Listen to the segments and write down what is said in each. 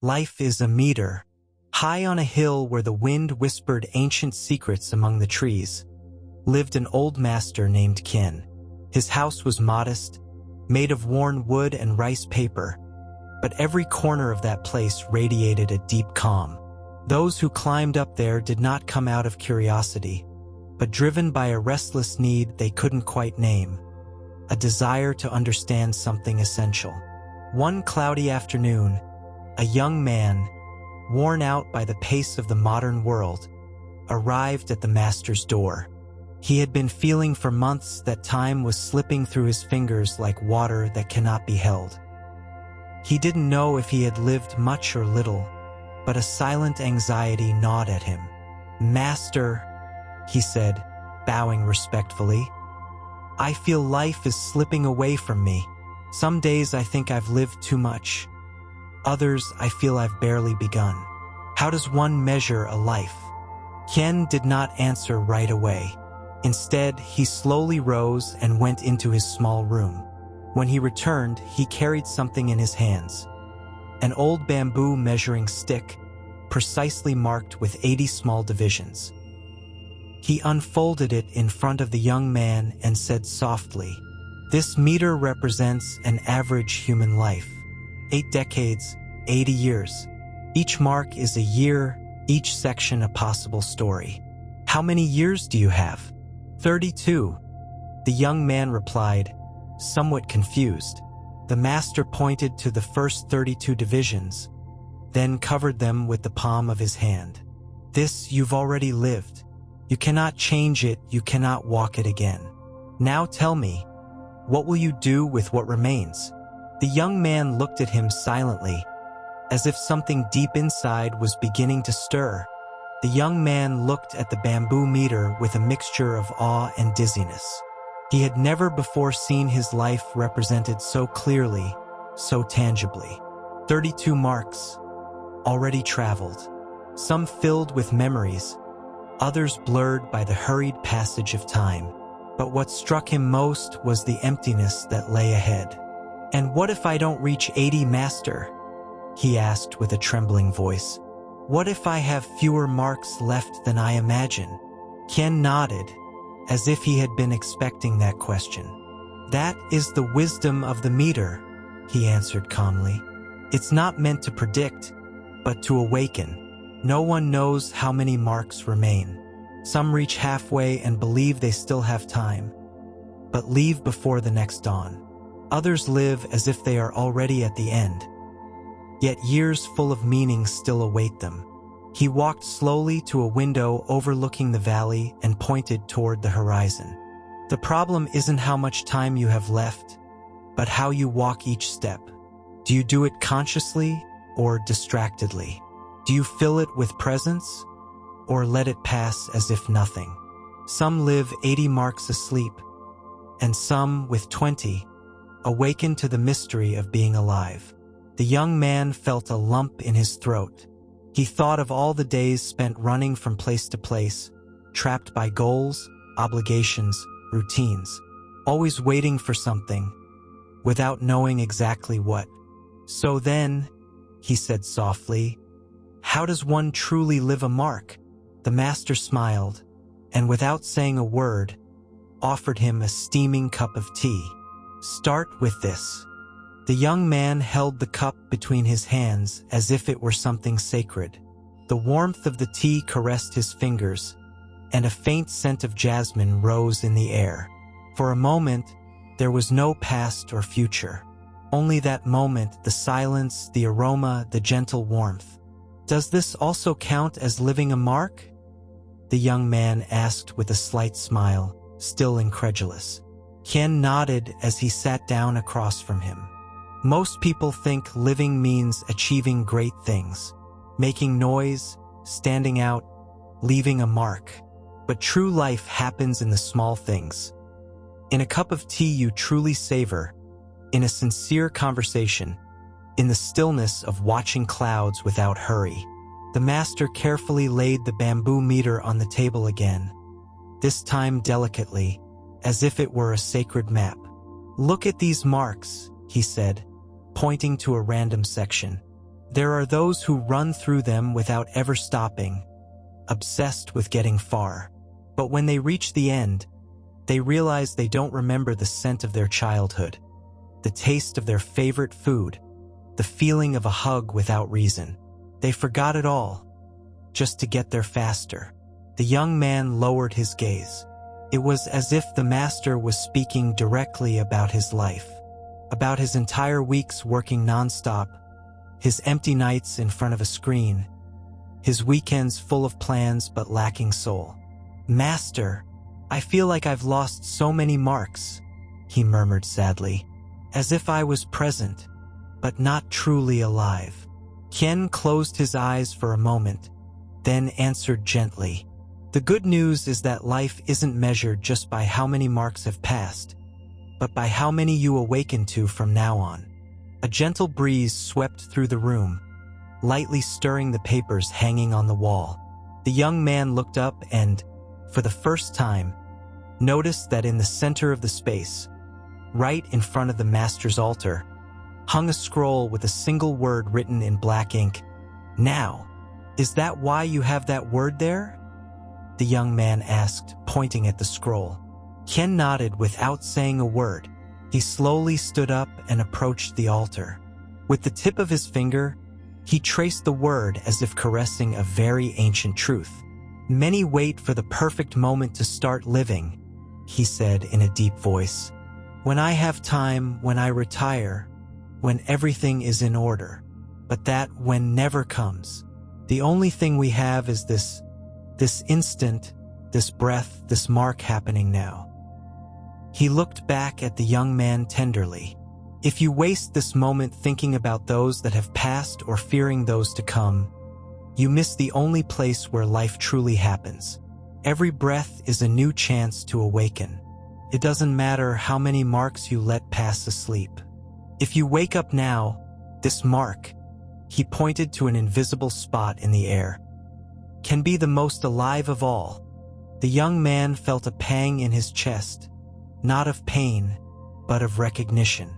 Life is a meter. High on a hill where the wind whispered ancient secrets among the trees, lived an old master named Kin. His house was modest, made of worn wood and rice paper, but every corner of that place radiated a deep calm. Those who climbed up there did not come out of curiosity, but driven by a restless need they couldn't quite name, a desire to understand something essential. One cloudy afternoon, a young man, worn out by the pace of the modern world, arrived at the master's door. He had been feeling for months that time was slipping through his fingers like water that cannot be held. He didn't know if he had lived much or little, but a silent anxiety gnawed at him. "Master," he said, bowing respectfully, "I feel life is slipping away from me. Some days I think I've lived too much. Others I feel I've barely begun. How does one measure a life?" Ken did not answer right away. Instead, he slowly rose and went into his small room. When he returned, he carried something in his hands. An old bamboo measuring stick, precisely marked with 80 small divisions. He unfolded it in front of the young man and said softly, "This meter represents an average human life. 8 decades, 80 years. Each mark is a year, each section a possible story. How many years do you have?" 32. The young man replied, somewhat confused. The master pointed to the first 32 divisions, then covered them with the palm of his hand. "This you've already lived. You cannot change it, you cannot walk it again. Now tell me, what will you do with what remains?" The young man looked at him silently, as if something deep inside was beginning to stir. The young man looked at the bamboo meter with a mixture of awe and dizziness. He had never before seen his life represented so clearly, so tangibly. 32 marks, already traveled, some filled with memories, others blurred by the hurried passage of time. But what struck him most was the emptiness that lay ahead. "And what if I don't reach 80, master?" he asked with a trembling voice. "What if I have fewer marks left than I imagine?" Ken nodded, as if he had been expecting that question. "That is the wisdom of the meter," he answered calmly. "It's not meant to predict, but to awaken. No one knows how many marks remain. Some reach halfway and believe they still have time, but leave before the next dawn. Others live as if they are already at the end, yet years full of meaning still await them." He walked slowly to a window overlooking the valley and pointed toward the horizon. "The problem isn't how much time you have left, but how you walk each step. Do you do it consciously or distractedly? Do you fill it with presence or let it pass as if nothing? Some live 80 marks asleep, and some with 20, awaken to the mystery of being alive." The young man felt a lump in his throat. He thought of all the days spent running from place to place, trapped by goals, obligations, routines, always waiting for something, without knowing exactly what. "So then," he said softly, "how does one truly live a mark?" The master smiled, and without saying a word, offered him a steaming cup of tea. "Start with this." The young man held the cup between his hands as if it were something sacred. The warmth of the tea caressed his fingers, and a faint scent of jasmine rose in the air. For a moment, there was no past or future. Only that moment, the silence, the aroma, the gentle warmth. "Does this also count as living a mark?" the young man asked with a slight smile, still incredulous. Ken nodded as he sat down across from him. "Most people think living means achieving great things, making noise, standing out, leaving a mark. But true life happens in the small things. In a cup of tea you truly savor, in a sincere conversation, in the stillness of watching clouds without hurry." The master carefully laid the bamboo meter on the table again, this time delicately, as if it were a sacred map. "Look at these marks," he said, pointing to a random section. There are those who run through them without ever stopping, obsessed with getting far. But when they reach the end, they realize they don't remember the scent of their childhood, the taste of their favorite food, the feeling of a hug without reason. They forgot it all, just to get there faster. The young man lowered his gaze. It was as if the master was speaking directly about his life, about his entire weeks working nonstop, his empty nights in front of a screen, his weekends full of plans but lacking soul. "Master, I feel like I've lost so many marks," he murmured sadly, "as if I was present, but not truly alive." Qian closed his eyes for a moment, then answered gently, "The good news is that life isn't measured just by how many marks have passed, but by how many you awaken to from now on." A gentle breeze swept through the room, lightly stirring the papers hanging on the wall. The young man looked up and, for the first time, noticed that in the center of the space, right in front of the master's altar, hung a scroll with a single word written in black ink. "Now, is that why you have that word there?" the young man asked, pointing at the scroll. Qian nodded without saying a word. He slowly stood up and approached the altar. With the tip of his finger, he traced the word as if caressing a very ancient truth. "Many wait for the perfect moment to start living," he said in a deep voice. "When I have time, when I retire, when everything is in order. But that when never comes. The only thing we have is this instant, this breath, this mark happening now." He looked back at the young man tenderly. "If you waste this moment thinking about those that have passed or fearing those to come, you miss the only place where life truly happens. Every breath is a new chance to awaken. It doesn't matter how many marks you let pass asleep. If you wake up now, this mark," he pointed to an invisible spot in the air, "can be the most alive of all." The young man felt a pang in his chest, not of pain, but of recognition,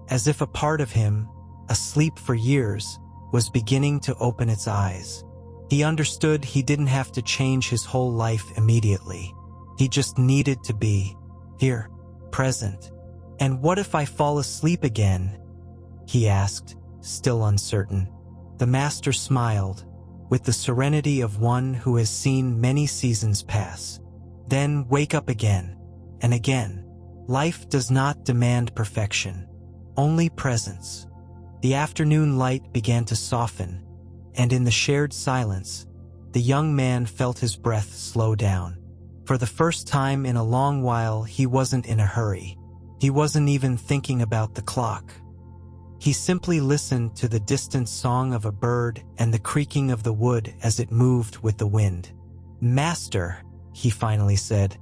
as if a part of him, asleep for years, was beginning to open its eyes. He understood he didn't have to change his whole life immediately. He just needed to be here, present. "And what if I fall asleep again?" he asked, still uncertain. The master smiled, with the serenity of one who has seen many seasons pass. "Then wake up again, and again. Life does not demand perfection, only presence." The afternoon light began to soften, and in the shared silence, the young man felt his breath slow down. For the first time in a long while, he wasn't in a hurry. He wasn't even thinking about the clock. He simply listened to the distant song of a bird and the creaking of the wood as it moved with the wind. "Master," he finally said,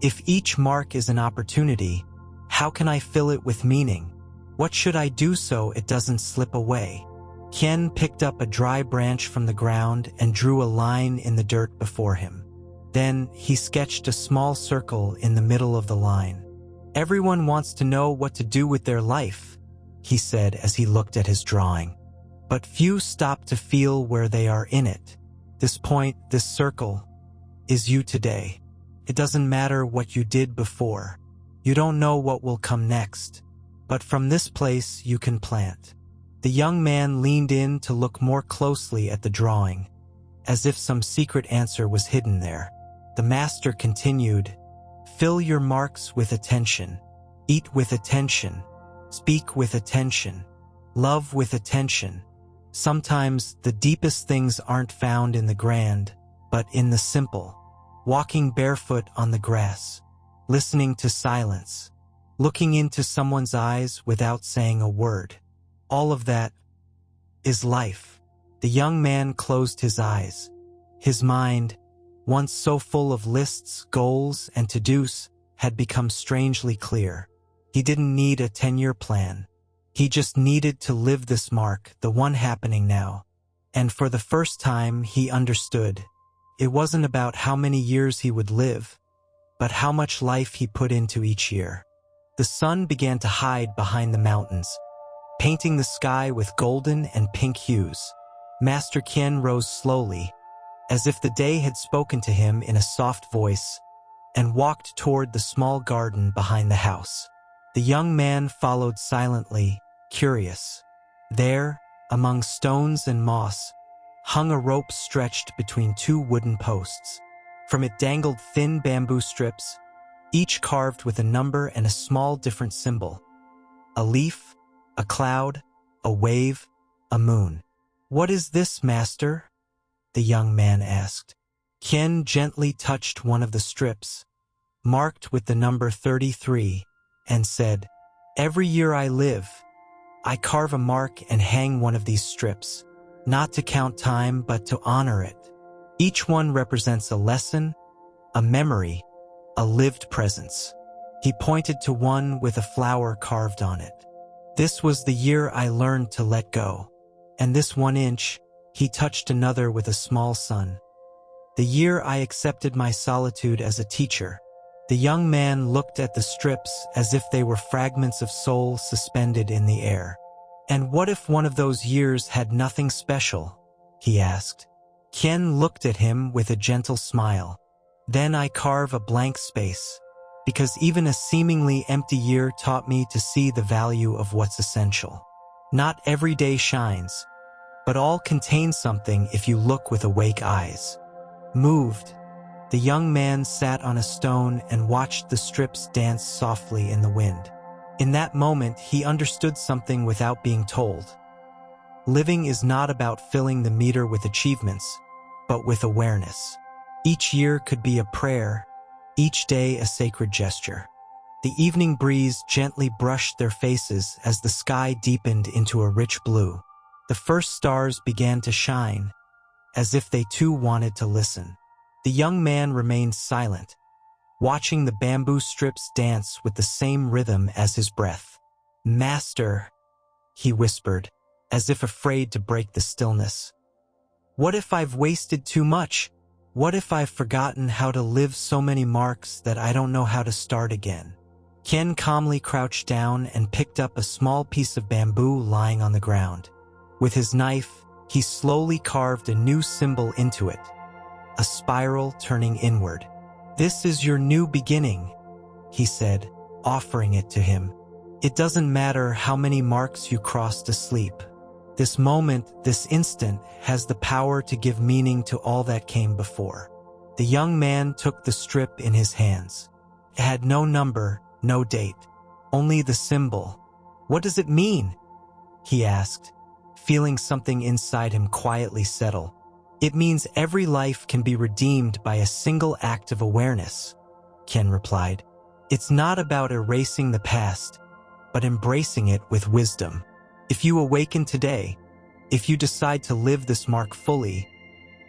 "if each mark is an opportunity, how can I fill it with meaning? What should I do so it doesn't slip away?" Qian picked up a dry branch from the ground and drew a line in the dirt before him. Then he sketched a small circle in the middle of the line. "Everyone wants to know what to do with their life," he said as he looked at his drawing. "But few stop to feel where they are in it. This point, this circle, is you today. It doesn't matter what you did before. You don't know what will come next. But from this place you can plant." The young man leaned in to look more closely at the drawing, as if some secret answer was hidden there. The master continued, "Fill your marks with attention. Eat with attention. Speak with attention. Love with attention. Sometimes the deepest things aren't found in the grand, but in the simple. Walking barefoot on the grass, listening to silence, looking into someone's eyes without saying a word. All of that is life." The young man closed his eyes. His mind, once so full of lists, goals, and to-dos, had become strangely clear. He didn't need a 10-year plan. He just needed to live this mark, the one happening now. And for the first time, he understood. It wasn't about how many years he would live, but how much life he put into each year. The sun began to hide behind the mountains, painting the sky with golden and pink hues. Master Qian rose slowly, as if the day had spoken to him in a soft voice, and walked toward the small garden behind the house. The young man followed silently, curious. There, among stones and moss, hung a rope stretched between two wooden posts. From it dangled thin bamboo strips, each carved with a number and a small different symbol. A leaf, a cloud, a wave, a moon. "What is this, master?" the young man asked. Qian gently touched one of the strips, marked with the number 33, and said, "Every year I live, I carve a mark and hang one of these strips, not to count time but to honor it. Each one represents a lesson, a memory, a lived presence." He pointed to one with a flower carved on it. "This was the year I learned to let go. And this 1 inch," he touched another with a small sun, "the year I accepted my solitude as a teacher." The young man looked at the strips as if they were fragments of soul suspended in the air. "And what if one of those years had nothing special?" he asked. Qian looked at him with a gentle smile. "Then I carve a blank space, because even a seemingly empty year taught me to see the value of what's essential. Not every day shines, but all contains something if you look with awake eyes." Moved, the young man sat on a stone and watched the strips dance softly in the wind. In that moment, he understood something without being told. Living is not about filling the meter with achievements, but with awareness. Each year could be a prayer, each day a sacred gesture. The evening breeze gently brushed their faces as the sky deepened into a rich blue. The first stars began to shine, as if they too wanted to listen. The young man remained silent, watching the bamboo strips dance with the same rhythm as his breath. "Master," he whispered, as if afraid to break the stillness. "What if I've wasted too much? What if I've forgotten how to live so many marks that I don't know how to start again?" Qian calmly crouched down and picked up a small piece of bamboo lying on the ground. With his knife, he slowly carved a new symbol into it, a spiral turning inward. "This is your new beginning," he said, offering it to him. "It doesn't matter how many marks you cross to sleep. This moment, this instant, has the power to give meaning to all that came before." The young man took the strip in his hands. It had no number, no date, only the symbol. "What does it mean?" he asked, feeling something inside him quietly settle. "It means every life can be redeemed by a single act of awareness," Qian replied. "It's not about erasing the past, but embracing it with wisdom. If you awaken today, if you decide to live this mark fully,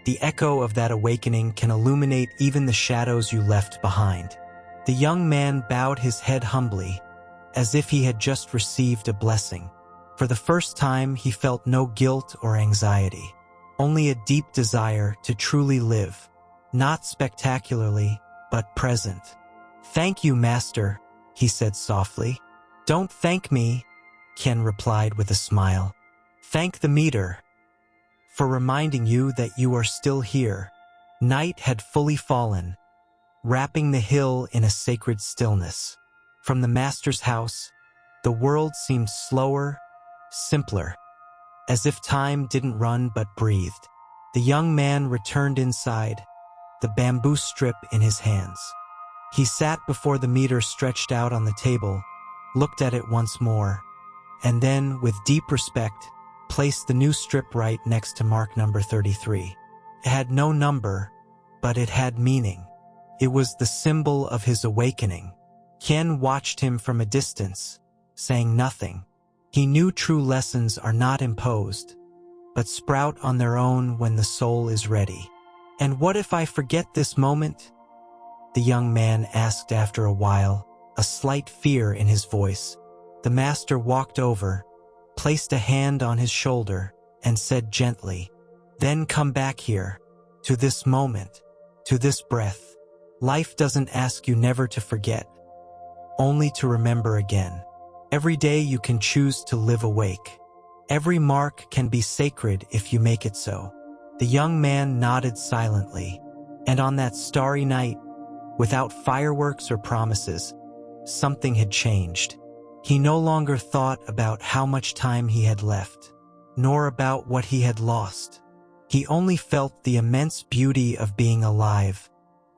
the echo of that awakening can illuminate even the shadows you left behind." The young man bowed his head humbly, as if he had just received a blessing. For the first time, he felt no guilt or anxiety, only a deep desire to truly live, not spectacularly, but present. "Thank you, master," he said softly. "Don't thank me," Qian replied with a smile. "Thank the meter for reminding you that you are still here." Night had fully fallen, wrapping the hill in a sacred stillness. From the master's house, the world seemed slower, simpler, as if time didn't run but breathed. The young man returned inside, the bamboo strip in his hands. He sat before the meter stretched out on the table, looked at it once more, and then, with deep respect, placed the new strip right next to mark number 33. It had no number, but it had meaning. It was the symbol of his awakening. Qian watched him from a distance, saying nothing. He knew true lessons are not imposed, but sprout on their own when the soul is ready. "And what if I forget this moment?" the young man asked after a while, a slight fear in his voice. The master walked over, placed a hand on his shoulder, and said gently, "Then come back here, to this moment, to this breath. Life doesn't ask you never to forget, only to remember again. Every day you can choose to live awake. Every mark can be sacred if you make it so. The young man nodded silently, and on that starry night, without fireworks or promises, something had changed. He no longer thought about how much time he had left, nor about what he had lost. He only felt the immense beauty of being alive,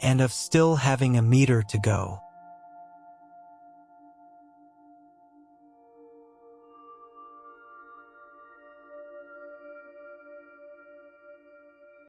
and of still having a meter to go.